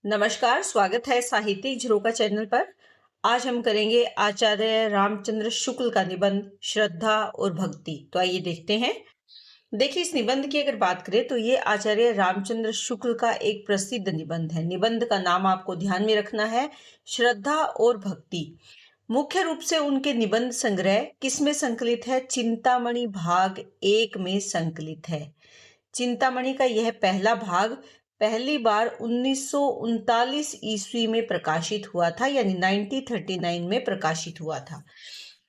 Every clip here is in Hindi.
नमस्कार, स्वागत है साहित्यिक झरोका चैनल पर। आज हम करेंगे आचार्य रामचंद्र शुक्ल का निबंध श्रद्धा और भक्ति। तो आइए देखते हैं। देखिए, इस निबंध की अगर बात करें तो ये आचार्य रामचंद्र शुक्ल का एक प्रसिद्ध निबंध है। निबंध का नाम आपको ध्यान में रखना है, श्रद्धा और भक्ति। मुख्य रूप से उनके निबंध संग्रह किसमें संकलित है? चिंतामणि भाग 1 में संकलित है। चिंतामणि का यह पहला भाग पहली बार 1939 ईस्वी में प्रकाशित हुआ था, यानी 1939 में प्रकाशित हुआ था।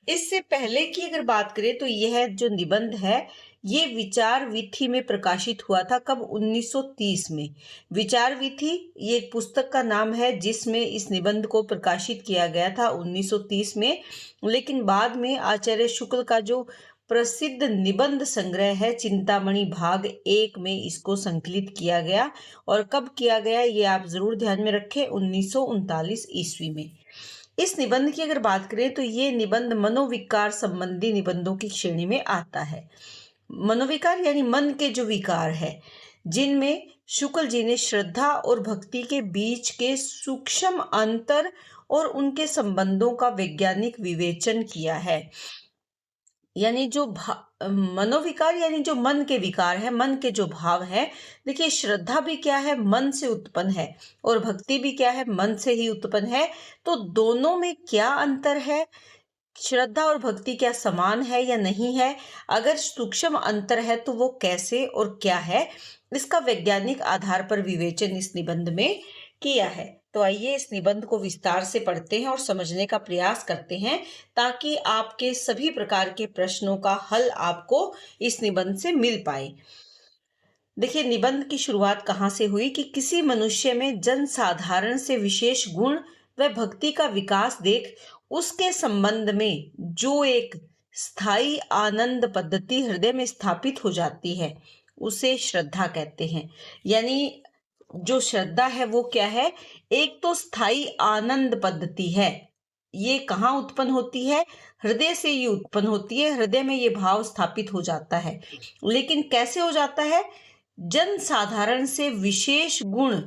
इससे पहले की अगर बात करें तो यह जो निबंध है ये विचार विथि में प्रकाशित हुआ था। कब? 1930 में। विचार विथि ये एक पुस्तक का नाम है जिसमें इस निबंध को प्रकाशित किया गया था 1930 में। लेकिन बाद में आचार्य शुक्ल का जो प्रसिद्ध निबंध संग्रह है चिंतामणि भाग 1 में इसको संकलित किया गया। और कब किया गया ये आप जरूर ध्यान में रखें, 1939 ईस्वी में। इस निबंध की अगर बात करें तो ये निबंध मनोविकार संबंधी निबंधों की श्रेणी में आता है। मनोविकार यानी मन के जो विकार है, जिनमें शुक्ल जी ने श्रद्धा और भक्ति के बीच के सूक्ष्म अंतर और उनके संबंधों का वैज्ञानिक विवेचन किया है। यानी जो मनोविकार यानी जो मन के विकार है, मन के जो भाव है। देखिए, श्रद्धा भी क्या है? मन से उत्पन्न है। और भक्ति भी क्या है? मन से ही उत्पन्न है। तो दोनों में क्या अंतर है? श्रद्धा और भक्ति क्या समान है या नहीं है? अगर सूक्ष्म अंतर है तो वो कैसे और क्या है? इसका वैज्ञानिक आधार पर विवेचन इस निबंध में किया है। तो आइए इस निबंध को विस्तार से पढ़ते हैं और समझने का प्रयास करते हैं, ताकि आपके सभी प्रकार के प्रश्नों का हल आपको इस निबंध से मिल पाए। देखिए, निबंध की शुरुआत कहाँ से हुई कि किसी मनुष्य में जन साधारण से विशेष गुण व भक्ति का विकास देख उसके संबंध में जो एक स्थायी आनंद पद्धति हृदय में स्थापित हो जाती है उसे श्रद्धा कहते हैं। यानी जो श्रद्धा है वो क्या है? एक तो स्थायी आनंद पद्धति है। ये कहाँ उत्पन्न होती है? हृदय से ये उत्पन्न होती है। हृदय में ये भाव स्थापित हो जाता है। लेकिन कैसे हो जाता है? जन साधारण से विशेष गुण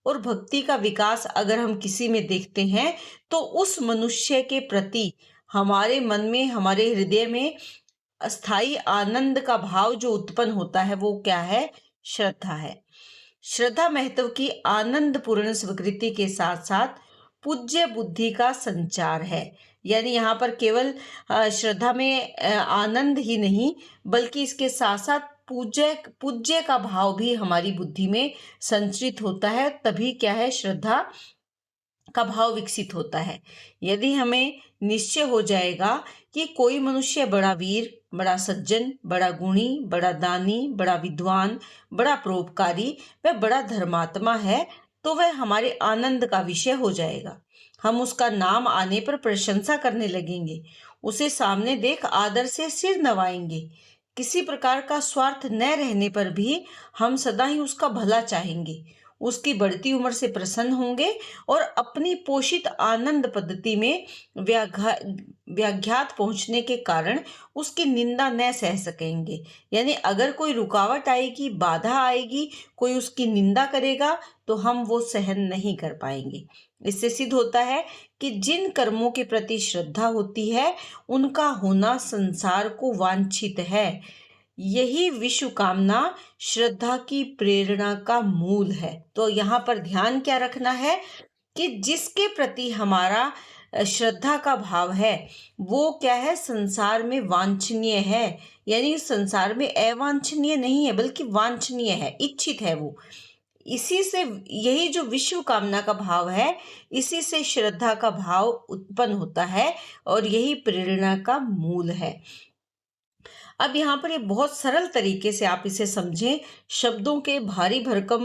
और भक्ति का विकास अगर हम किसी में देखते हैं तो उस मनुष्य के प्रति हमारे मन में, हमारे हृदय में अस्थाई आनंद का भाव जो उत्पन्न होता है वो क्या है? श्रद्धा है। श्रद्धा महत्व की आनंद पूर्ण स्वीकृति के साथ साथ पूज्य बुद्धि का संचार है। यानी यहाँ पर केवल श्रद्धा में आनंद ही नहीं, बल्कि इसके साथ साथ पूज्य का भाव भी हमारी बुद्धि में संचित होता है। तभी क्या है? श्रद्धा का भाव विकसित होता है। यदि हमें निश्चय हो जाएगा कि कोई मनुष्य बड़ा वीर, बड़ा सज्जन, बड़ा गुणी, बड़ा दानी, बड़ा विद्वान, बड़ा परोपकारी व बड़ा धर्मात्मा है, तो वह हमारे आनंद का विषय हो जाएगा। हम उसका नाम आने पर प्रशंसा करने लगेंगे, उसे सामने देख आदर से सिर नवाएंगे। किसी प्रकार का स्वार्थ न रहने पर भी हम सदा ही उसका भला चाहेंगे, उसकी बढ़ती उम्र से प्रसन्न होंगे और अपनी पोषित आनंद पद्धति में व्याघात पहुंचने के कारण उसकी निंदा न सह सकेंगे। यानी अगर कोई रुकावट आएगी, बाधा आएगी, कोई उसकी निंदा करेगा तो हम वो सहन नहीं कर पाएंगे। इससे सिद्ध होता है कि जिन कर्मों के प्रति श्रद्धा होती है उनका होना संसार को वांछित है। यही विश्व कामना श्रद्धा की प्रेरणा का मूल है। तो यहाँ पर ध्यान क्या रखना है कि जिसके प्रति हमारा श्रद्धा का भाव है वो क्या है? संसार में वांछनीय है। यानी संसार में अवांछनीय नहीं है बल्कि वांछनीय है, इच्छित है वो। इसी से यही जो विश्व कामना का भाव है, इसी से श्रद्धा का भाव उत्पन्न होता है और यही प्रेरणा का मूल है। अब यहाँ पर ये बहुत सरल तरीके से आप इसे समझें, शब्दों के भारी भरकम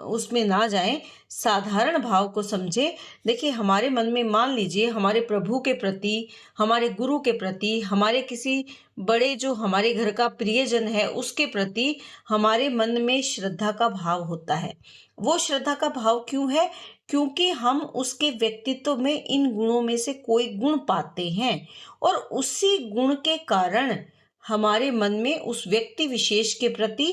उसमें ना जाएं, साधारण भाव को समझें। देखिए, हमारे मन में मान लीजिए हमारे प्रभु के प्रति, हमारे गुरु के प्रति, हमारे किसी बड़े जो हमारे घर का प्रियजन है उसके प्रति हमारे मन में श्रद्धा का भाव होता है। वो श्रद्धा का भाव क्यों है? क्योंकि हम उसके व्यक्तित्व में इन गुणों में से कोई गुण पाते हैं और उसी गुण के कारण हमारे मन में उस व्यक्ति विशेष के प्रति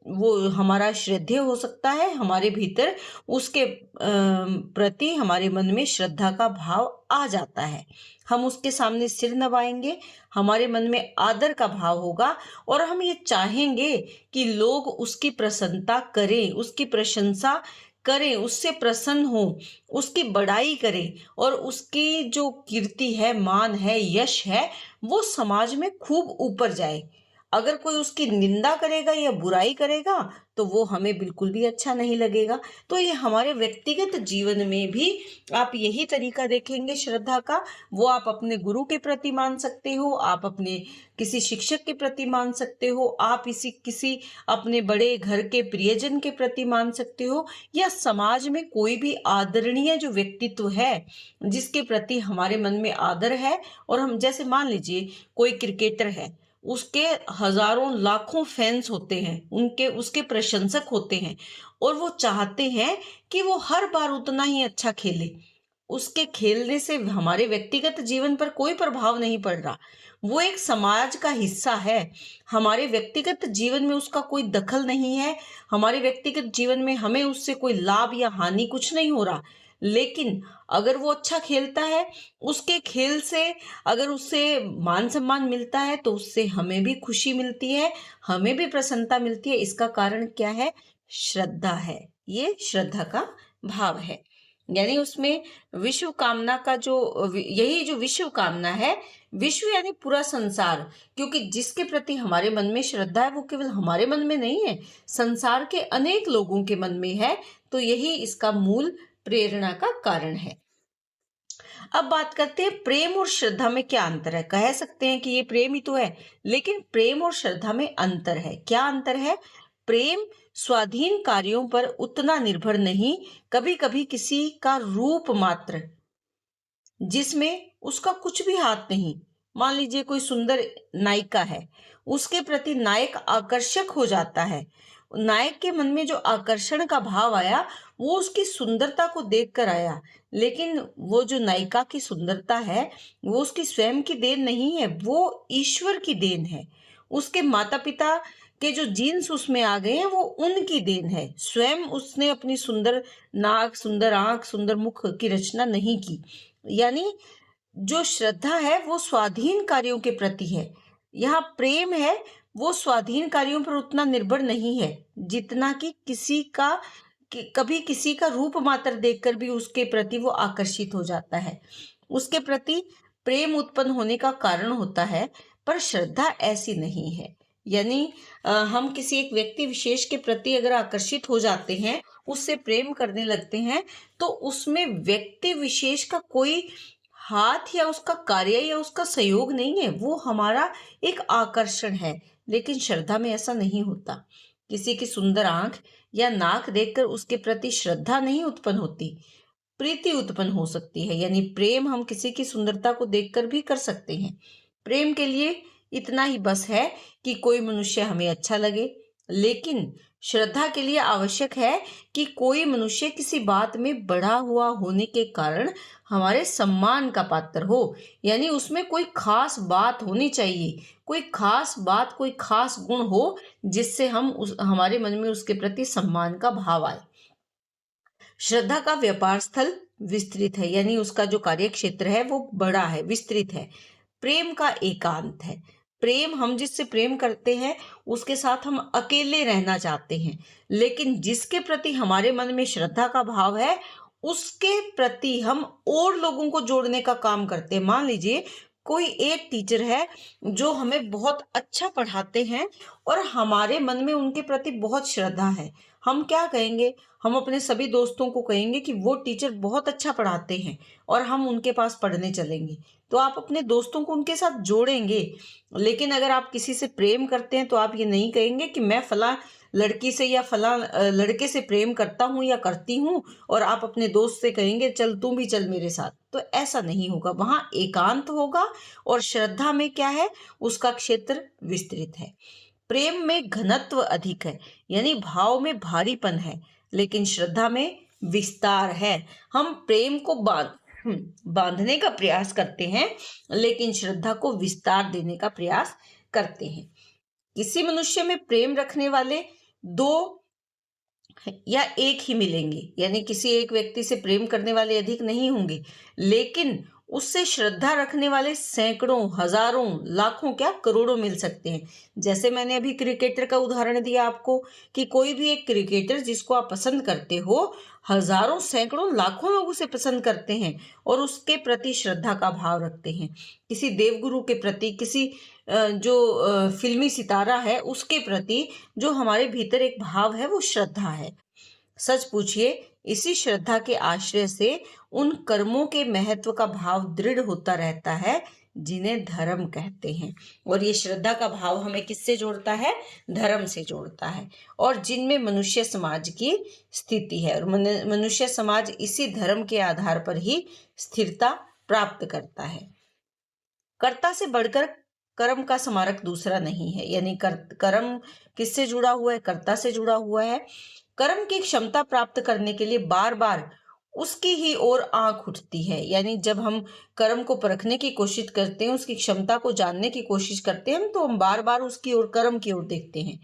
वो हमारा श्रद्धेय हो सकता है, हमारे भीतर उसके प्रति हमारे मन में श्रद्धा का भाव आ जाता है। हम उसके सामने सिर नवाएंगे, हमारे मन में आदर का भाव होगा और हम ये चाहेंगे कि लोग उसकी प्रसन्नता करें, उसकी प्रशंसा करें, उससे प्रसन्न हो, उसकी बड़ाई करें और उसकी जो कीर्ति है, मान है, यश है, वो समाज में खूब ऊपर जाए। अगर कोई उसकी निंदा करेगा या बुराई करेगा तो वो हमें बिल्कुल भी अच्छा नहीं लगेगा। तो ये हमारे व्यक्तिगत जीवन में भी आप यही तरीका देखेंगे श्रद्धा का। वो आप अपने गुरु के प्रति मान सकते हो, आप अपने किसी शिक्षक के प्रति मान सकते हो, आप इसी किसी अपने बड़े घर के प्रियजन के प्रति मान सकते हो, या समाज में कोई भी आदरणीय जो व्यक्तित्व है जिसके प्रति हमारे मन में आदर है। और हम जैसे मान लीजिए कोई क्रिकेटर है, उसके हजारों लाखों फैंस होते हैं, उनके उसके प्रशंसक होते हैं और वो चाहते हैं कि वो हर बार उतना ही अच्छा खेले। उसके खेलने से हमारे व्यक्तिगत जीवन पर कोई प्रभाव नहीं पड़ रहा, वो एक समाज का हिस्सा है। हमारे व्यक्तिगत जीवन में उसका कोई दखल नहीं है, हमारे व्यक्तिगत जीवन में हमें उससे कोई लाभ या हानि कुछ नहीं हो रहा। लेकिन अगर वो अच्छा खेलता है, उसके खेल से अगर उससे मान सम्मान मिलता है तो उससे हमें भी खुशी मिलती है, हमें भी प्रसन्नता मिलती है। इसका कारण क्या है? श्रद्धा है। ये श्रद्धा का भाव है। यानी उसमें विश्व कामना का जो यही जो विश्व कामना है, विश्व यानी पूरा संसार, क्योंकि जिसके प्रति हमारे मन में श्रद्धा है वो केवल हमारे मन में नहीं है, संसार के अनेक लोगों के मन में है। तो यही इसका मूल प्रेरणा का कारण है। अब बात करते हैं प्रेम और श्रद्धा में क्या अंतर है। कह सकते हैं कि ये प्रेम ही तो है, लेकिन प्रेम और श्रद्धा में अंतर है। क्या अंतर है? प्रेम स्वाधीन कार्यों पर उतना निर्भर नहीं, कभी कभी किसी का रूप मात्र जिसमें उसका कुछ भी हाथ नहीं। मान लीजिए कोई सुंदर नायिका है, उसके प्रति नायक आकर्षक हो जाता है। नायक के मन में जो आकर्षण का भाव आया वो उसकी सुंदरता को देखकर आया, लेकिन वो जो नायिका की सुंदरता है वो उसकी स्वयं की देन नहीं है, वो ईश्वर की देन है। उसके माता पिता के जो जीन्स उसमें आ गए हैं वो उनकी देन है। स्वयं उसने अपनी सुंदर नाक, सुंदर आंख, सुंदर मुख की रचना नहीं की। यानी जो श्रद्धा है वो स्वाधीन कार्यों के प्रति है। यहाँ प्रेम है वो स्वाधीन कार्यों पर उतना निर्भर नहीं है जितना कि कभी किसी का रूप मात्र देखकर भी उसके प्रति वो आकर्षित हो जाता है, उसके प्रति प्रेम उत्पन्न होने का कारण होता है। पर श्रद्धा ऐसी नहीं है। यानी हम किसी एक व्यक्ति विशेष के प्रति अगर आकर्षित हो जाते हैं, उससे प्रेम करने लगते हैं, तो उसमें व्यक्ति विशेष का कोई हाथ या उसका कार्य या उसका सहयोग नहीं है, वो हमारा एक आकर्षण है। लेकिन श्रद्धा में ऐसा नहीं होता। किसी की सुंदर आंख या नाक देखकर उसके प्रति श्रद्धा नहीं उत्पन्न होती, प्रीति उत्पन्न हो सकती है। यानी प्रेम हम किसी की सुंदरता को देखकर भी कर सकते हैं। प्रेम के लिए इतना ही बस है कि कोई मनुष्य हमें अच्छा लगे, लेकिन श्रद्धा के लिए आवश्यक है कि कोई मनुष्य किसी बात में बढ़ा हुआ होने के कारण हमारे सम्मान का पात्र हो। यानी उसमें कोई खास बात होनी चाहिए, कोई खास बात, कोई खास गुण हो जिससे हमारे मन में उसके प्रति सम्मान का भाव आए। श्रद्धा का व्यापार स्थल विस्तृत है, यानी उसका जो कार्य क्षेत्र है वो बड़ा है, विस्तृत है। प्रेम का एकांत है। प्रेम, हम जिससे प्रेम करते हैं उसके साथ हम अकेले रहना चाहते हैं, लेकिन जिसके प्रति हमारे मन में श्रद्धा का भाव है उसके प्रति हम और लोगों को जोड़ने का काम करते हैं। मान लीजिए कोई एक टीचर है जो हमें बहुत अच्छा पढ़ाते हैं और हमारे मन में उनके प्रति बहुत श्रद्धा है। हम क्या कहेंगे? हम अपने सभी दोस्तों को कहेंगे कि वो टीचर बहुत अच्छा पढ़ाते हैं और हम उनके पास पढ़ने चलेंगे। तो आप अपने दोस्तों को उनके साथ जोड़ेंगे। लेकिन अगर आप किसी से प्रेम करते हैं तो आप ये नहीं कहेंगे कि मैं फला लड़की से या फला लड़के से प्रेम करता हूँ या करती हूँ और आप अपने दोस्त से कहेंगे चल तू भी चल मेरे साथ। तो ऐसा नहीं होगा, वहां एकांत होगा। और श्रद्धा में क्या है? उसका क्षेत्र विस्तृत है। प्रेम में घनत्व अधिक है, यानी भाव में भारीपन है, लेकिन श्रद्धा में विस्तार है। हम प्रेम को बांधने का प्रयास करते हैं, लेकिन श्रद्धा को विस्तार देने का प्रयास करते हैं। किसी मनुष्य में प्रेम रखने वाले दो या एक ही मिलेंगे, यानी किसी एक व्यक्ति से प्रेम करने वाले अधिक नहीं होंगे, लेकिन उससे श्रद्धा रखने वाले सैकड़ों, हजारों, लाखों, क्या करोड़ों मिल सकते हैं। जैसे मैंने अभी क्रिकेटर का उदाहरण दिया आपको कि कोई भी एक क्रिकेटर जिसको आप पसंद करते हो, हजारों, सैकड़ों, लाखों लोग उसे पसंद करते हैं और उसके प्रति श्रद्धा का भाव रखते हैं। किसी देवगुरु के प्रति, किसी जो फिल्मी सितारा है उसके प्रति जो हमारे भीतर एक भाव है वो श्रद्धा है। सच पूछिए, इसी श्रद्धा के आश्रय से उन कर्मों के महत्व का भाव दृढ़ होता रहता है जिन्हें धर्म कहते हैं। और ये श्रद्धा का भाव हमें किससे जोड़ता है? धर्म से जोड़ता है, और जिनमें मनुष्य समाज की स्थिति है, और मनुष्य समाज इसी धर्म के आधार पर ही स्थिरता प्राप्त करता है। कर्ता से बढ़कर कर्म का स्मारक दूसरा नहीं है, यानी कर्म किससे जुड़ा हुआ है? कर्ता से जुड़ा हुआ है। कर्म की क्षमता प्राप्त करने के लिए बार बार उसकी ही ओर आंख उठती है, यानी जब हम कर्म को परखने की कोशिश करते हैं, उसकी क्षमता को जानने की कोशिश करते हैं, तो हम बार बार उसकी ओर, कर्म की ओर देखते हैं।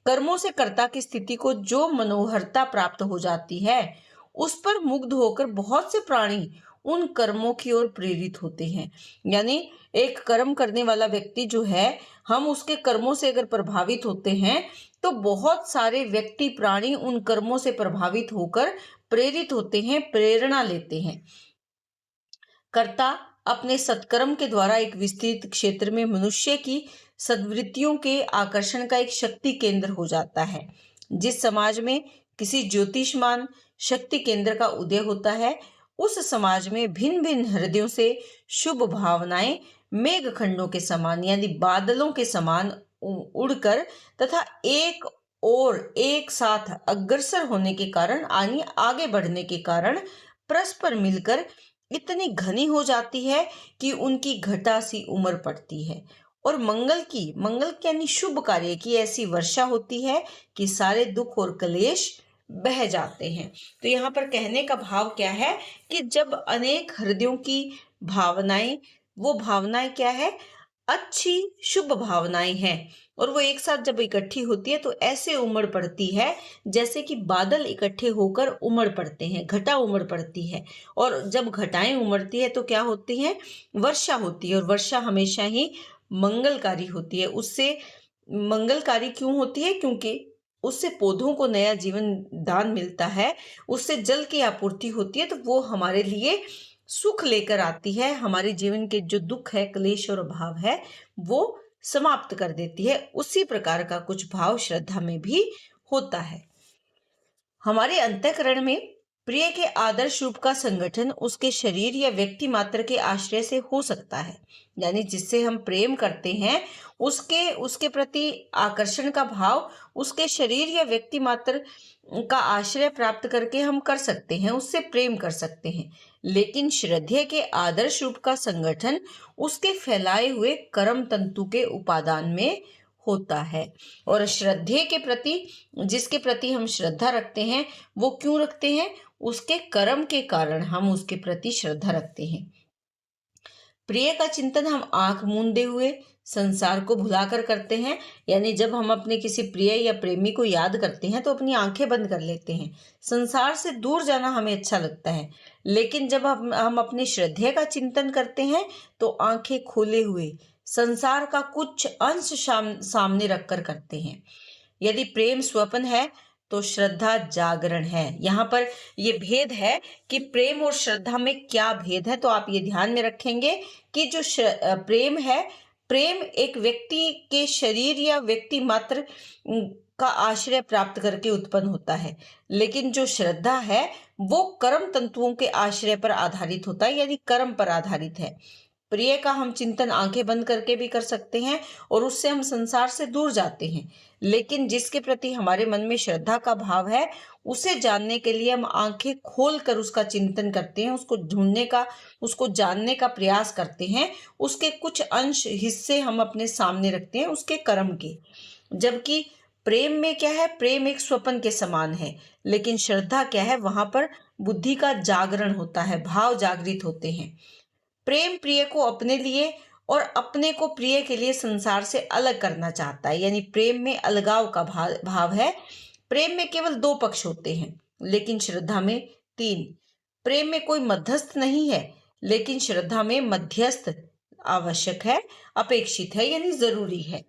कर्मों से कर्ता की स्थिति को जो मनोहरता प्राप्त हो जाती है, उस पर मुग्ध होकर बहुत से प्राणी उन कर्मों की ओर प्रेरित होते हैं। यानी एक कर्म करने वाला व्यक्ति जो है, हम उसके कर्मों से अगर प्रभावित होते हैं तो बहुत सारे व्यक्ति, प्राणी उन कर्मों से प्रभावित होकर प्रेरित होते हैं, प्रेरणा लेते हैं। कर्ता अपने सत्कर्म के द्वारा एक विस्तृत क्षेत्र में मनुष्य की सद्वृत्तियों के आकर्षण का एक शक्ति केंद्र हो जाता है। जिस समाज में किसी ज्योतिषमान शक्ति केंद्र का उदय होता है, उस समाज में भिन्न भिन्न हृदयों से शुभ भावनाएं मेघखंडों के समान, यानी बादलों के समान उड़कर तथा एक और एक साथ अग्रसर होने के कारण, आगे बढ़ने के कारण परस्पर मिलकर इतनी घनी हो जाती है कि उनकी घटा सी उमड़ पड़ती है, और मंगल यानी शुभ कार्य की ऐसी वर्षा होती है कि सारे दुख और क्लेश बह जाते हैं। तो यहाँ पर कहने का भाव क्या है कि जब अनेक हृदयों की भावनाएं, वो भावनाएं क्या है? अच्छी शुभ भावनाएं हैं, और वो एक साथ जब इकट्ठी होती है तो ऐसे उमड़ पड़ती है जैसे कि बादल इकट्ठे होकर उमड़ पड़ते हैं, घटा उमड़ पड़ती है। और जब घटाएं उमड़ती है तो क्या होती है? वर्षा होती है, और वर्षा हमेशा ही मंगलकारी होती है। उससे मंगलकारी क्यों होती है? क्योंकि उससे पौधों को नया जीवन दान मिलता है, उससे जल की आपूर्ति होती है, तो वो हमारे लिए सुख लेकर आती है। हमारे जीवन के जो दुख है, क्लेश और अभाव है, वो समाप्त कर देती है। उसी प्रकार का कुछ भाव श्रद्धा में भी होता है। हमारे अंतःकरण में प्रिय के आदर्श रूप का संगठन उसके शरीर या व्यक्ति मात्र के आश्रय से हो सकता है, यानी जिससे हम प्रेम करते हैं उसके प्रति आकर्षण का भाव उसके शरीर या व्यक्ति मात्र का आश्रय प्राप्त करके हम कर सकते हैं, उससे प्रेम कर सकते हैं। लेकिन श्रद्धेय के आदर्श रूप का संगठन उसके फैलाए हुए कर्म तंतु के उपादान में होता है। और श्रद्धेय के प्रति, जिसके प्रति हम श्रद्धा रखते हैं, वो क्यों रखते हैं? उसके कर्म के कारण हम उसके प्रति श्रद्धा रखते हैं। प्रिय का चिंतन हम आंख मूंदे हुए संसार को भुलाकर करते हैं, यानी जब हम अपने किसी प्रिय या प्रेमी को याद करते हैं तो अपनी आंखें बंद कर लेते हैं। संसार से दूर जाना हमें अच्छा लगता है, लेकिन जब हम अपने श्रद्धेय का चिंतन करते हैं तो आंखें खोले हुए संसार का कुछ अंश सामने रखकर करते हैं। यदि प्रेम स्वप्न है तो श्रद्धा जागरण है। यहाँ पर ये भेद है कि प्रेम और श्रद्धा में क्या भेद है, तो आप ये ध्यान में रखेंगे कि जो प्रेम है, प्रेम एक व्यक्ति के शरीर या व्यक्ति मात्र का आश्रय प्राप्त करके उत्पन्न होता है, लेकिन जो श्रद्धा है वो कर्म तंतुओं के आश्रय पर आधारित होता है, यानी कर्म पर आधारित है। प्रिय का हम चिंतन आंखें बंद करके भी कर सकते हैं और उससे हम संसार से दूर जाते हैं, लेकिन जिसके प्रति हमारे मन में श्रद्धा का भाव है उसे जानने के लिए हम आंखें खोलकर उसका चिंतन करते हैं, उसको ढूंढने का, उसको जानने का प्रयास करते हैं। उसके कुछ अंश, हिस्से हम अपने सामने रखते हैं उसके कर्म के। जबकि प्रेम में क्या है? प्रेम एक स्वप्न के समान है, लेकिन श्रद्धा क्या है? वहां पर बुद्धि का जागरण होता है, भाव जागृत होते हैं। प्रेम प्रिय को अपने लिए और अपने को प्रिय के लिए संसार से अलग करना चाहता है। यानी प्रेम में अलगाव का भाव है। प्रेम में केवल दो पक्ष होते हैं, लेकिन श्रद्धा में तीन। प्रेम में कोई मध्यस्थ नहीं है, लेकिन श्रद्धा में मध्यस्थ आवश्यक है, अपेक्षित है, यानी जरूरी है।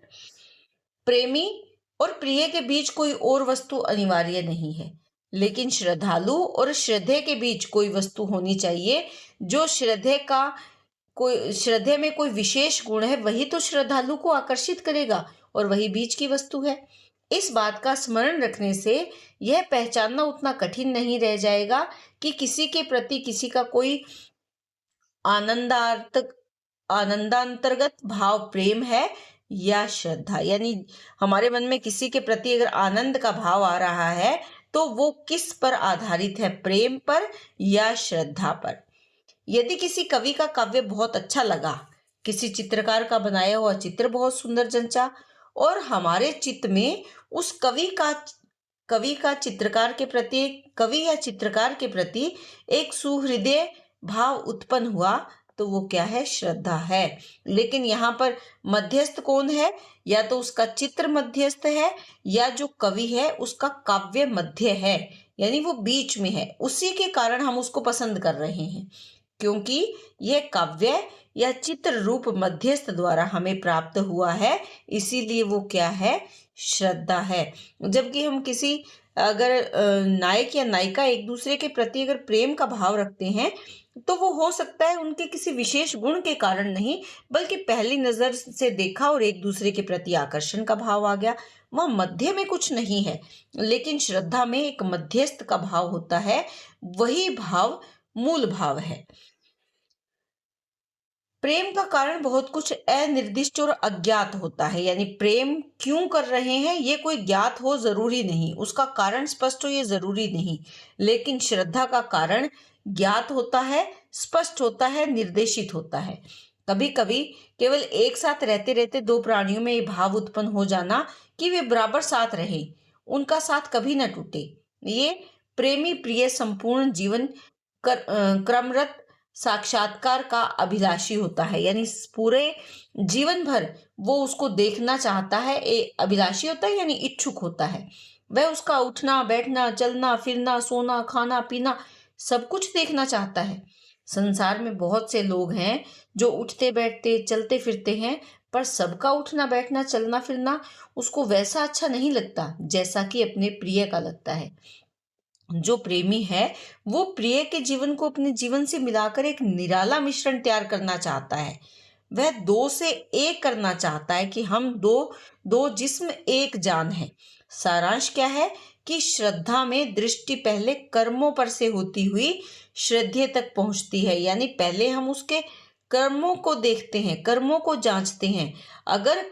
प्रेमी और प्रिय के बीच कोई और वस्तु अनिवार्य नहीं है, लेकिन श्रद्धालु और श्रद्धे के बीच कोई वस्तु होनी चाहिए। जो श्रद्धे में कोई विशेष गुण है, वही तो श्रद्धालु को आकर्षित करेगा और वही बीच की वस्तु है। इस बात का स्मरण रखने से यह पहचानना उतना कठिन नहीं रह जाएगा कि किसी के प्रति किसी का कोई आनंदांतर्गत भाव प्रेम है या श्रद्धा। यानी हमारे मन में किसी के प्रति अगर आनंद का भाव आ रहा है तो वो किस पर आधारित है, प्रेम पर या श्रद्धा पर। यदि किसी कवि का काव्य बहुत अच्छा लगा, किसी चित्रकार का बनाया हुआ चित्र बहुत सुंदर जंचा और हमारे चित्त में उस कवि या चित्रकार के प्रति एक सुहृदय भाव उत्पन्न हुआ, तो वो क्या है, श्रद्धा है। लेकिन यहाँ पर मध्यस्थ कौन है? या तो उसका चित्र मध्यस्थ है या जो कवि है उसका काव्य मध्य है, यानी वो बीच में है। उसी के कारण हम उसको पसंद कर रहे हैं, क्योंकि यह काव्य या चित्र रूप मध्यस्थ द्वारा हमें प्राप्त हुआ है, इसीलिए वो क्या है, श्रद्धा है। जबकि हम किसी अगर नायक या नायिका एक दूसरे के प्रति अगर प्रेम का भाव रखते हैं तो वो हो सकता है उनके किसी विशेष गुण के कारण नहीं, बल्कि पहली नजर से देखा और एक दूसरे के प्रति आकर्षण का भाव आ गया। वह मध्य में कुछ नहीं है, लेकिन श्रद्धा में एक मध्यस्थ का भाव होता है, वही भाव मूल भाव है। प्रेम का कारण बहुत कुछ अनिर्दिष्ट और अज्ञात होता है। यानी प्रेम क्यों कर रहे हैं ये कोई ज्ञात हो जरूरी नहीं, उसका कारण स्पष्ट हो ये जरूरी नहीं। लेकिन श्रद्धा का कारण ज्ञात होता है, स्पष्ट होता है, निर्देशित होता है। कभी कभी केवल एक साथ रहते रहते दो प्राणियों में ये भाव उत्पन्न हो जाना कि वे बराबर साथ रहे, उनका साथ कभी न टूटे, ये प्रेमी प्रिय संपूर्ण जीवन क्रमरत साक्षात्कार का अभिलाषी होता है। यानी पूरे जीवन भर वो उसको देखना चाहता है, अभिलाषी होता है यानी इच्छुक होता है। वह उसका उठना बैठना, चलना फिरना, सोना खाना पीना सब कुछ देखना चाहता है। संसार में बहुत से लोग हैं जो उठते बैठते चलते फिरते हैं, पर सबका उठना बैठना चलना फिरना उसको वैसा अच्छा नहीं लगता जैसा कि अपने प्रिय का लगता है। जो प्रेमी है वो प्रिय के जीवन को अपने जीवन से मिलाकर एक निराला मिश्रण तैयार करना चाहता है। वह दो से एक करना चाहता है कि हम दो जिस्म एक जान है। सारांश क्या है कि श्रद्धा में दृष्टि पहले कर्मों पर से होती हुई श्रद्धेय तक पहुंचती है। यानी पहले हम उसके कर्मों को देखते हैं, कर्मों को जांचते हैं। अगर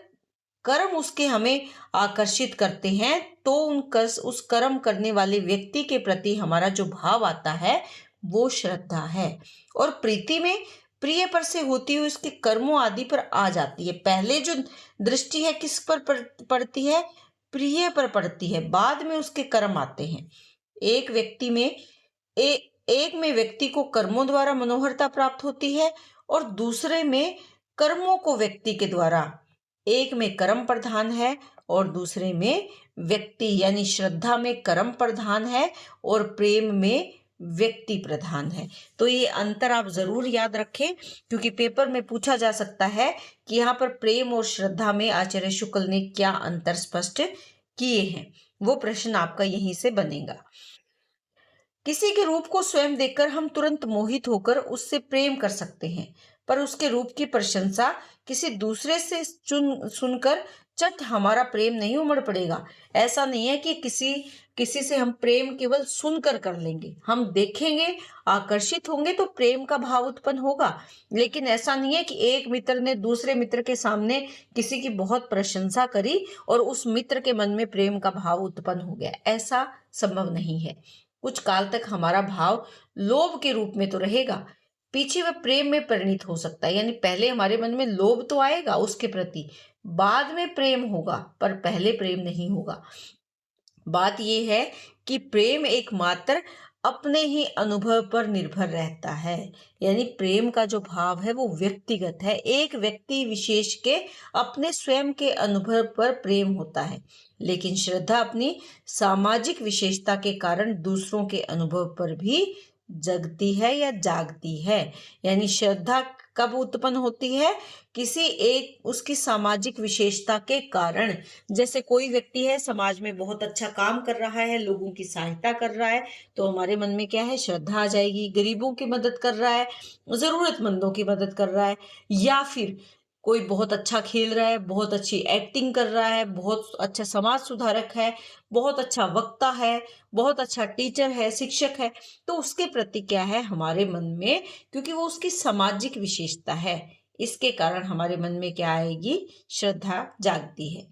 कर्म उसके हमें आकर्षित करते हैं तो उस कर्म करने वाले व्यक्ति के प्रति हमारा जो भाव आता है वो श्रद्धा है। और प्रीति में प्रिय पर से होती हुई उसके कर्मों आदि पर आ जाती है। पहले जो दृष्टि है किस पर पड़ती है, प्रिय पर पड़ती है, बाद में उसके कर्म आते हैं। एक में व्यक्ति को कर्मों द्वारा मनोहरता प्राप्त होती है और दूसरे में कर्मों को व्यक्ति के द्वारा। एक में कर्म प्रधान है और दूसरे में व्यक्ति, यानी श्रद्धा में कर्म प्रधान है और प्रेम में व्यक्ति प्रधान है। तो ये अंतर आप जरूर याद रखें, क्योंकि पेपर में पूछा जा सकता है कि यहाँ पर प्रेम और श्रद्धा में आचार्य शुक्ल ने क्या अंतर स्पष्ट किए हैं। वो प्रश्न आपका यहीं से बनेगा। किसी के रूप को स्वयं देखकर हम तुरंत मोहित होकर उससे प्रेम कर सकते हैं, पर उसके रूप की प्रशंसा किसी दूसरे से सुनकर चट हमारा प्रेम नहीं उमड़ पड़ेगा। ऐसा नहीं है कि किसी से हम प्रेम केवल सुनकर कर लेंगे, हम देखेंगे, आकर्षित होंगे तो प्रेम का भाव उत्पन्न होगा। लेकिन ऐसा नहीं है कि एक मित्र ने दूसरे मित्र के सामने किसी की बहुत प्रशंसा करी और उस मित्र के मन में प्रेम का भाव उत्पन्न हो गया, ऐसा संभव नहीं है। कुछ काल तक हमारा भाव लोभ के रूप में तो रहेगा, पीछे वह प्रेम में परिणित हो सकता है। यानी पहले हमारे मन में लोभ तो आएगा उसके प्रति, बाद में प्रेम होगा, पर पहले प्रेम नहीं होगा। बात यह है कि प्रेम एकमात्र अपने ही अनुभव पर निर्भर रहता है। यानी प्रेम का जो भाव है वो व्यक्तिगत है, एक व्यक्ति विशेष के अपने स्वयं के अनुभव पर प्रेम होता है। लेकिन श्रद्धा अपनी सामाजिक विशेषता के कारण दूसरों के अनुभव पर भी जगती है या जागती है। यानी श्रद्धा कब उत्पन्न होती है? किसी एक उसकी सामाजिक विशेषता के कारण। जैसे कोई व्यक्ति है, समाज में बहुत अच्छा काम कर रहा है, लोगों की सहायता कर रहा है, तो हमारे मन में क्या है? श्रद्धा आ जाएगी। गरीबों की मदद कर रहा है, जरूरतमंदों की मदद कर रहा है, या फिर कोई बहुत अच्छा खेल रहा है, बहुत अच्छी एक्टिंग कर रहा है, बहुत अच्छा समाज सुधारक है, बहुत अच्छा वक्ता है, बहुत अच्छा टीचर है, शिक्षक है, तो उसके प्रति क्या है हमारे मन में? क्योंकि वो उसकी सामाजिक विशेषता है, इसके कारण हमारे मन में क्या आएगी? श्रद्धा जागती है।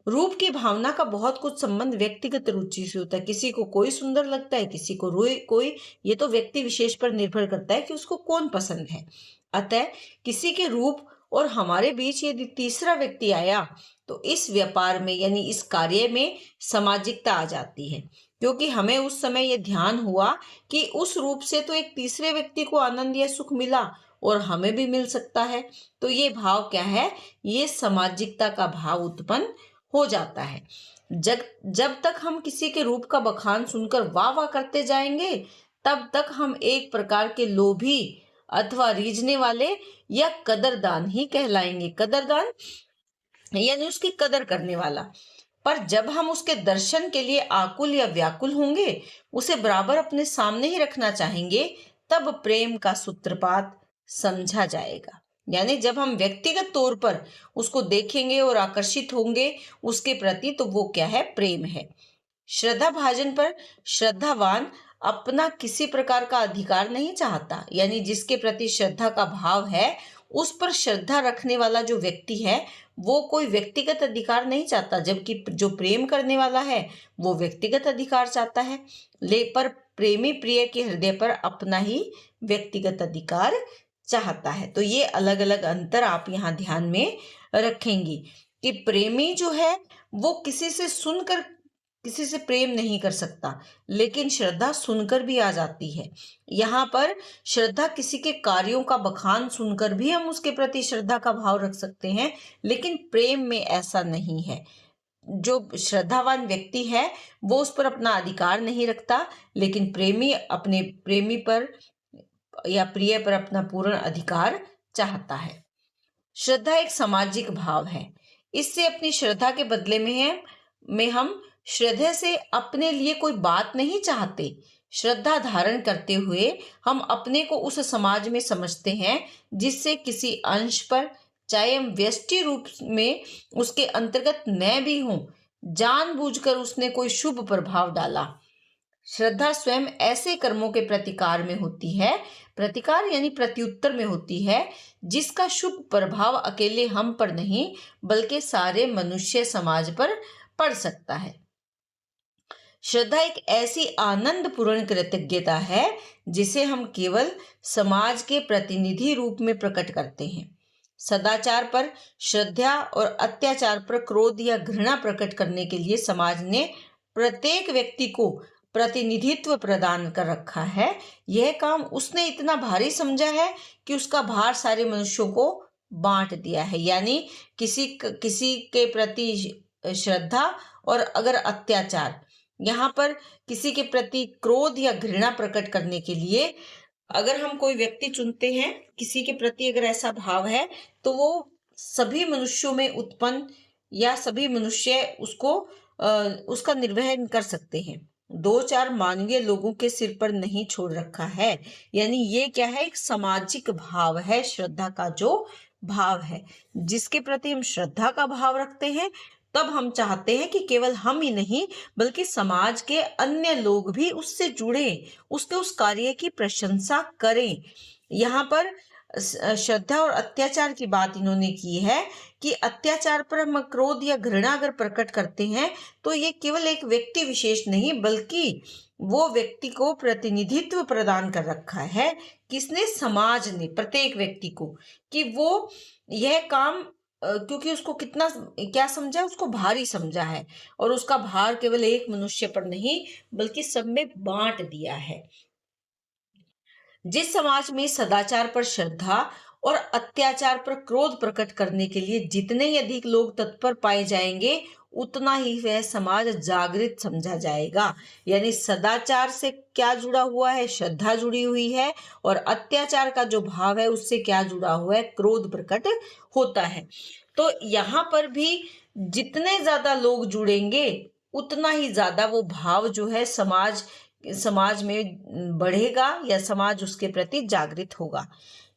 रूप की भावना का बहुत कुछ संबंध व्यक्तिगत रुचि से होता है। किसी को कोई सुंदर लगता है, किसी को कोई, ये तो व्यक्ति विशेष पर निर्भर करता है कि उसको कौन पसंद है। अतः किसी के रूप और हमारे बीच यदि तीसरा व्यक्ति आया तो इस व्यापार में यानी इस कार्य में सामाजिकता आ जाती है, क्योंकि हमें उस समय यह ध्यान हुआ कि उस रूप से तो एक तीसरे व्यक्ति को आनंद या सुख मिला और हमें भी मिल सकता है। तो ये भाव क्या है? ये सामाजिकता का भाव उत्पन्न हो जाता है। जब जब तक हम किसी के रूप का बखान सुनकर वाह वाह करते जाएंगे, तब तक हम एक प्रकार के लोभी अथवा रीझने वाले या कदरदान ही कहलाएंगे। कदरदान यानी उसकी कदर करने वाला। पर जब हम उसके दर्शन के लिए आकुल या व्याकुल होंगे, उसे बराबर अपने सामने ही रखना चाहेंगे, तब प्रेम का सूत्रपात समझा जाएगा। यानी जब हम व्यक्तिगत तौर पर उसको देखेंगे और आकर्षित होंगे उसके प्रति, तो वो क्या है? प्रेम है। श्रद्धा भाजन पर श्रद्धावान अपना किसी प्रकार का अधिकार नहीं चाहता। यानी जिसके प्रति श्रद्धा का भाव है, उस पर श्रद्धा रखने वाला जो व्यक्ति है वो कोई व्यक्तिगत अधिकार नहीं चाहता, जबकि जो प्रेम करने वाला है वो व्यक्तिगत अधिकार चाहता है। पर प्रेमी प्रिय के हृदय पर अपना ही व्यक्तिगत अधिकार चाहता है। तो ये अलग अलग अंतर आप यहाँ ध्यान में रखेंगी कि प्रेमी जो है वो किसी से सुनकर किसी से प्रेम नहीं कर सकता, लेकिन श्रद्धा सुनकर भी आ जाती है। यहाँ पर श्रद्धा किसी के कार्यों का बखान सुनकर भी हम उसके प्रति श्रद्धा का भाव रख सकते हैं, लेकिन प्रेम में ऐसा नहीं है। जो श्रद्धावान व्यक्ति है वो उस पर अपना अधिकार नहीं रखता, लेकिन प्रेमी अपने प्रेमी पर या प्रिय पर अपना पूर्ण अधिकार चाहता है। श्रद्धा एक सामाजिक भाव है। इससे अपनी श्रद्धा के बदले में हम श्रद्धा से अपने लिए कोई बात नहीं चाहते। श्रद्धा धारण करते हुए हम अपने को उस समाज में समझते हैं जिससे किसी अंश पर, चाहे हम व्यष्टि रूप में उसके अंतर्गत न भी हों, जानबूझकर उसने कोई शुभ प्रभाव डाला। श्रद्धा स्वयं ऐसे कर्मों के प्रतिकार में होती है, प्रतिकार यानी प्रत्युत्तर में होती है, जिसका शुभ प्रभाव अकेले हम पर नहीं बल्कि सारे मनुष्य समाज पर पड़ सकता है। श्रद्धा एक ऐसी आनंद पूर्ण कृतज्ञता है जिसे हम केवल समाज के प्रतिनिधि रूप में प्रकट करते हैं। सदाचार पर श्रद्धा और अत्याचार पर क्रोध या घृणा प्रकट करने के लिए समाज ने प्रत्येक व्यक्ति को प्रतिनिधित्व प्रदान कर रखा है। यह काम उसने इतना भारी समझा है कि उसका भार सारे मनुष्यों को बांट दिया है। यानी किसी के प्रति श्रद्धा और अगर अत्याचार, यहाँ पर किसी के प्रति क्रोध या घृणा प्रकट करने के लिए अगर हम कोई व्यक्ति चुनते हैं, किसी के प्रति अगर ऐसा भाव है, तो वो सभी मनुष्यों में उत्पन्न या सभी मनुष्य उसका निर्वहन कर सकते हैं। दो चार मानवीय लोगों के सिर पर नहीं छोड़ रखा है। यानी ये क्या है? एक सामाजिक भाव है। श्रद्धा का जो भाव है, जिसके प्रति हम श्रद्धा का भाव रखते हैं, तब हम चाहते हैं कि केवल हम ही नहीं बल्कि समाज के अन्य लोग भी उससे जुड़े, उसके उस कार्य की प्रशंसा करें। यहाँ पर श्रद्धा और अत्याचार की बात इन्होंने की है कि अत्याचार पर हम क्रोध या घृणा अगर प्रकट करते हैं तो ये केवल एक व्यक्ति विशेष नहीं बल्कि वो व्यक्ति को प्रतिनिधित्व प्रदान कर रखा है। किसने? समाज ने, प्रत्येक व्यक्ति को, कि वो यह काम क्योंकि उसको कितना क्या समझा है, उसको भारी समझा है और उसका भार केवल एक मनुष्य पर नहीं बल्कि सब में बांट दिया है। जिस समाज में सदाचार पर श्रद्धा और अत्याचार पर क्रोध प्रकट करने के लिए जितने ही अधिक लोग तत्पर पाए जाएंगे, उतना ही वह समाज जागृत समझा जाएगा। यानी सदाचार से क्या जुड़ा हुआ है, श्रद्धा जुड़ी हुई है, और अत्याचार का जो भाव है उससे क्या जुड़ा हुआ है, क्रोध प्रकट होता है। तो यहाँ पर भी जितने ज्यादा लोग जुड़ेंगे उतना ही ज्यादा वो भाव जो है समाज समाज में बढ़ेगा या समाज उसके प्रति जागृत होगा।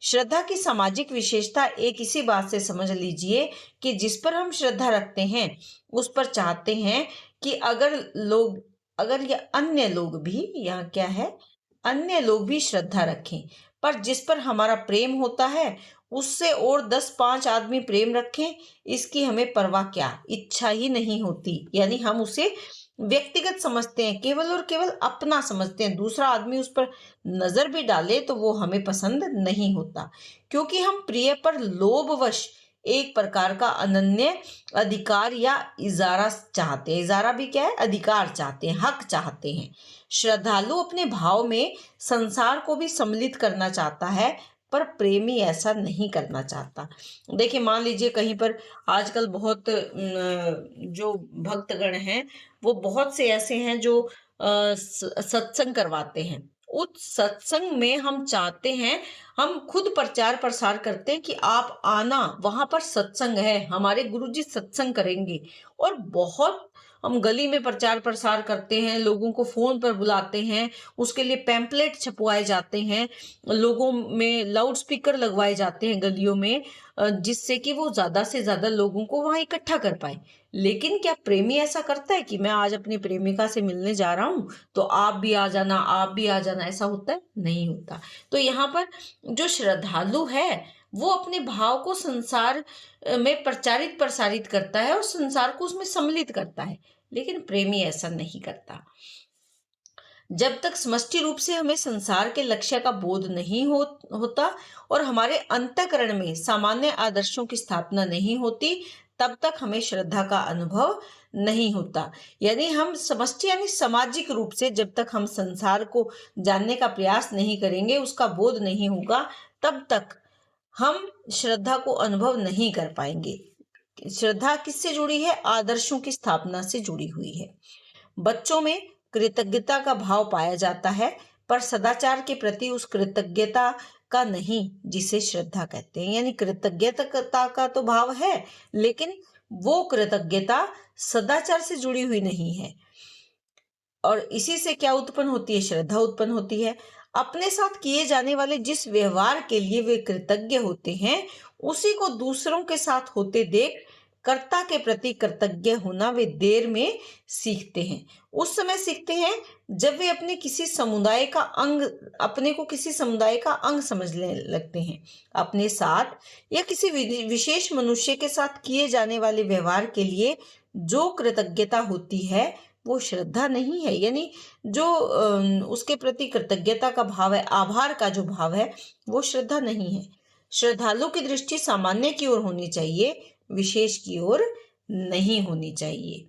श्रद्धा की सामाजिक विशेषता एक इसी बात से समझ लीजिए कि जिस पर हम श्रद्धा रखते हैं उस पर चाहते हैं कि अगर ये अन्य लोग भी, यहाँ क्या है, अन्य लोग भी श्रद्धा रखें। पर जिस पर हमारा प्रेम होता है उससे और 10-5 आदमी प्रेम रखें, इसकी हमें परवाह क्या, इच्छा ही नहीं होती। यानी हम उसे व्यक्तिगत समझते हैं, केवल और केवल अपना समझते हैं। दूसरा आदमी उस पर नजर भी डाले तो वो हमें पसंद नहीं होता, क्योंकि हम प्रिय पर लोभवश एक प्रकार का अनन्य अधिकार या इजारा चाहते हैं। इजारा भी क्या है, अधिकार चाहते हैं, हक चाहते हैं। श्रद्धालु अपने भाव में संसार को भी सम्मिलित करना चाहता है, पर प्रेमी ऐसा नहीं करना चाहता। देखिए, मान लीजिए कहीं पर आजकल बहुत जो भक्तगण हैं वो बहुत से ऐसे हैं जो सत्संग करवाते हैं। उस सत्संग में हम चाहते हैं, हम खुद प्रचार प्रसार करते हैं कि आप आना, वहां पर सत्संग है, हमारे गुरुजी सत्संग करेंगे। और बहुत हम गली में प्रचार प्रसार करते हैं, लोगों को फोन पर बुलाते हैं, उसके लिए पैम्पलेट छपवाए जाते हैं, लोगों में लाउड स्पीकर लगवाए जाते हैं गलियों में, जिससे कि वो ज्यादा से ज्यादा लोगों को वहां इकट्ठा कर पाए। लेकिन क्या प्रेमी ऐसा करता है कि मैं आज अपनी प्रेमिका से मिलने जा रहा हूं तो आप भी आ जाना, आप भी आ जाना? ऐसा होता है? नहीं होता। तो यहाँ पर जो श्रद्धालु है वो अपने भाव को संसार में प्रचारित प्रसारित करता है और संसार को उसमें सम्मिलित करता है, लेकिन प्रेमी ऐसा नहीं करता। जब तक समष्टि रूप से हमें संसार के लक्ष्य का बोध नहीं होता और हमारे अंतःकरण में सामान्य आदर्शों की स्थापना नहीं होती, तब तक हमें श्रद्धा का अनुभव नहीं होता। यानी हम समष्टि यानी सामाजिक रूप से जब तक हम संसार को जानने का प्रयास नहीं करेंगे, उसका बोध नहीं होगा, तब तक हम श्रद्धा को अनुभव नहीं कर पाएंगे। श्रद्धा किससे जुड़ी है? आदर्शों की स्थापना से जुड़ी हुई है। बच्चों में कृतज्ञता का भाव पाया जाता है, पर सदाचार के प्रति उस कृतज्ञता का नहीं जिसे श्रद्धा कहते हैं। यानी कृतज्ञता का तो भाव है, लेकिन वो कृतज्ञता सदाचार से जुड़ी हुई नहीं है। और इसी से क्या उत्पन्न होती है? श्रद्धा उत्पन्न होती है। अपने साथ किए जाने वाले जिस व्यवहार के लिए वे कृतज्ञ होते हैं, उसी को दूसरों के साथ होते देख कर्ता के प्रति कृतज्ञ होना वे देर में सीखते हैं। उस समय सीखते हैं जब वे अपने किसी समुदाय का अंग समझने लगते हैं। अपने साथ या किसी विशेष मनुष्य के साथ किए जाने वाले व्यवहार के लिए जो कृतज्ञता होती है वो श्रद्धा नहीं है। यानी जो उसके प्रति कृतज्ञता का भाव है, आभार का जो भाव है, वो श्रद्धा नहीं है। श्रद्धालु की दृष्टि सामान्य की ओर होनी चाहिए, विशेष की ओर नहीं होनी चाहिए।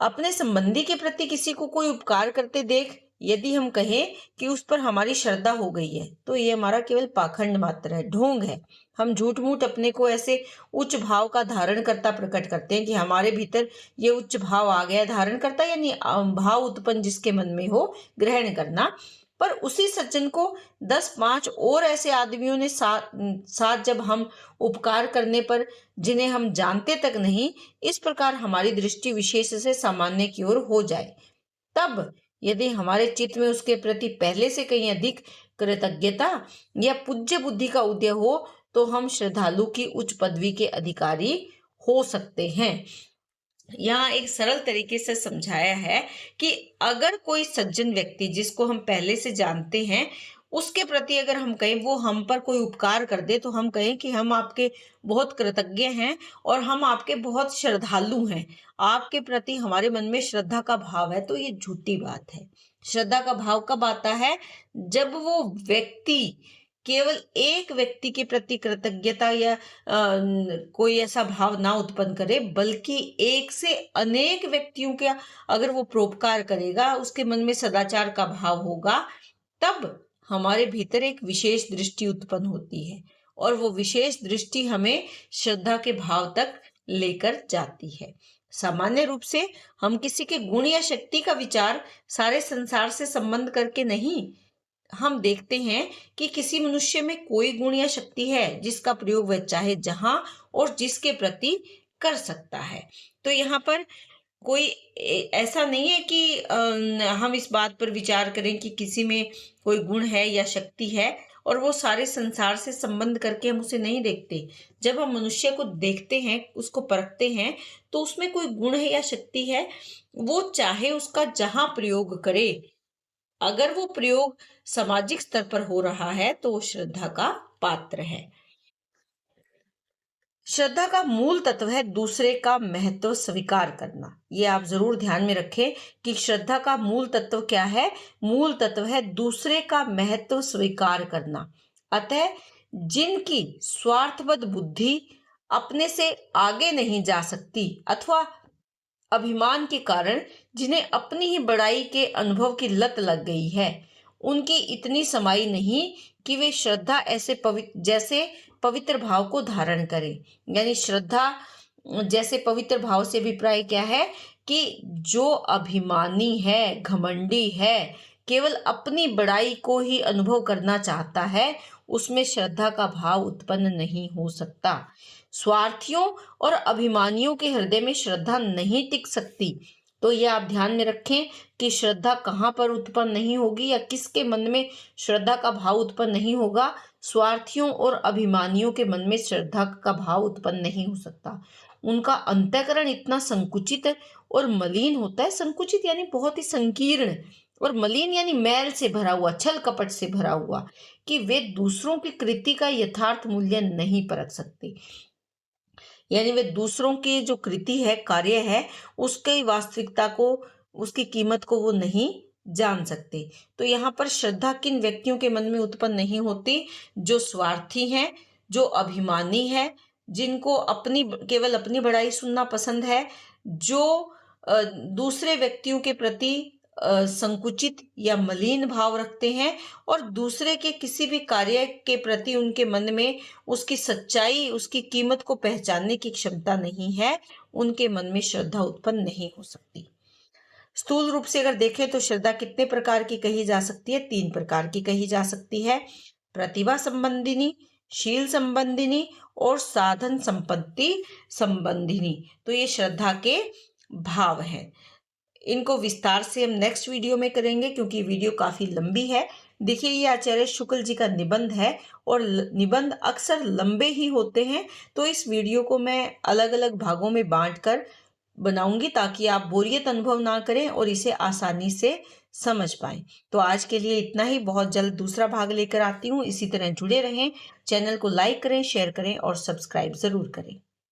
अपने संबंधी के प्रति किसी को कोई उपकार करते देख यदि हम कहें कि उस पर हमारी श्रद्धा हो गई है, तो ये हमारा केवल पाखंड मात्र है, ढोंग है। हम झूठ मूठ अपने को ऐसे उच्च भाव का धारण करता प्रकट करते हैं कि हमारे भीतर ये उच्च भाव आ गया। धारण करता यानी भाव उत्पन्न जिसके मन में हो, ग्रहण करना। पर उसी सज्जन को 10-5 और ऐसे आदमियों ने साथ जब हम उपकार करने पर, जिन्हें हम जानते तक नहीं, इस प्रकार हमारी दृष्टि विशेष से सामान्य की ओर हो जाए, तब यदि हमारे चित्त में उसके प्रति पहले से कहीं अधिक कृतज्ञता या पूज्य बुद्धि का उदय हो, तो हम श्रद्धालु की उच्च पदवी के अधिकारी हो सकते हैं। यहाँ एक सरल तरीके से समझाया है कि अगर कोई सज्जन व्यक्ति जिसको हम पहले से जानते हैं, उसके प्रति अगर हम कहें, वो हम पर कोई उपकार कर दे, तो हम कहें कि हम आपके बहुत कृतज्ञ हैं और हम आपके बहुत श्रद्धालु हैं, आपके प्रति हमारे मन में श्रद्धा का भाव है, तो ये झूठी बात है। श्रद्धा का भाव कब आता है? जब वो व्यक्ति केवल एक व्यक्ति के प्रति कृतज्ञता या कोई ऐसा भाव ना उत्पन्न करे, बल्कि एक से अनेक व्यक्तियों के अगर वो परोपकार करेगा, उसके मन में सदाचार का भाव होगा, तब हमारे भीतर एक विशेष दृष्टि उत्पन्न होती है और वो विशेष दृष्टि हमें श्रद्धा के भाव तक लेकर जाती है। सामान्य रूप से हम किसी के गुण या शक्ति का विचार सारे संसार से संबंध करके नहीं, हम देखते हैं कि किसी मनुष्य में कोई गुण या शक्ति है जिसका प्रयोग वह चाहे जहां और जिसके प्रति कर सकता है। तो यहाँ पर कोई ऐसा नहीं है कि हम इस बात पर विचार करें कि किसी में कोई गुण है या शक्ति है और वो सारे संसार से संबंध करके हम उसे नहीं देखते। जब हम मनुष्य को देखते हैं, उसको परखते हैं, तो उसमें कोई गुण है या शक्ति है, वो चाहे उसका जहां प्रयोग करे, अगर वो प्रयोग सामाजिक स्तर पर हो रहा है तो वो श्रद्धा का पात्र है। श्रद्धा का मूल तत्व है दूसरे का महत्व स्वीकार करना। ये आप जरूर ध्यान में रखें कि श्रद्धा का मूल तत्व क्या है। मूल तत्व है दूसरे का महत्व स्वीकार करना। अतः जिनकी स्वार्थबद्ध बुद्धि अपने से आगे नहीं जा सकती अथवा अभिमान के कारण जिन्हें अपनी ही बड़ाई के अनुभव की लत लग गई है, उनकी इतनी समाई नहीं कि वे श्रद्धा ऐसे जैसे पवित्र भाव को धारण करें। यानी श्रद्धा जैसे पवित्र भाव से अभिप्राय क्या है कि जो अभिमानी है, घमंडी है, केवल अपनी बड़ाई को ही अनुभव करना चाहता है, उसमें श्रद्धा का भाव उत्पन्न नहीं हो सकता। स्वार्थियों और अभिमानियों के हृदय में श्रद्धा नहीं टिक सकती। तो ये आप ध्यान में रखें कि श्रद्धा कहाँ पर उत्पन्न नहीं होगी या किसके मन में श्रद्धा का भाव उत्पन्न नहीं होगा। स्वार्थियों और अभिमानियों के मन में श्रद्धा का भाव उत्पन्न नहीं हो सकता। उनका अंतःकरण इतना संकुचित और मलिन होता है। संकुचित यानी बहुत ही संकीर्ण, और मलिन यानी मैल से भरा हुआ, छल कपट से भरा हुआ, कि वे दूसरों की कृति का यथार्थ मूल्य नहीं परख सकते। यानी वे दूसरों की जो कृति है, कार्य है, उसकी वास्तविकता को, उसकी कीमत को वो नहीं जान सकते। तो यहाँ पर श्रद्धा किन व्यक्तियों के मन में उत्पन्न नहीं होती? जो स्वार्थी हैं, जो अभिमानी है, जिनको केवल अपनी बड़ाई सुनना पसंद है, जो दूसरे व्यक्तियों के प्रति संकुचित या मलिन भाव रखते हैं, और दूसरे के किसी भी कार्य के प्रति उनके मन में उसकी सच्चाई, उसकी कीमत को पहचानने की क्षमता नहीं है, उनके मन में श्रद्धा उत्पन्न नहीं हो सकती। स्थूल रूप से अगर देखें तो श्रद्धा कितने प्रकार की कही जा सकती है? 3 प्रकार की कही जा सकती है। प्रतिभा संबंधिनी, शील संबंधिनी और साधन संपत्ति संबंधिनी। तो ये श्रद्धा के भाव हैं। इनको विस्तार से हम नेक्स्ट वीडियो में करेंगे, क्योंकि वीडियो काफी लंबी है। देखिए, ये आचार्य शुक्ल जी का निबंध है और निबंध अक्सर लंबे ही होते हैं, तो इस वीडियो को मैं अलग अलग भागों में बांटकर बनाऊंगी ताकि आप बोरियत अनुभव ना करें और इसे आसानी से समझ पाएं। तो आज के लिए इतना ही। बहुत जल्द दूसरा भाग लेकर आती हूँ। इसी तरह जुड़े रहें, चैनल को लाइक करें, शेयर करें और सब्सक्राइब जरूर करें।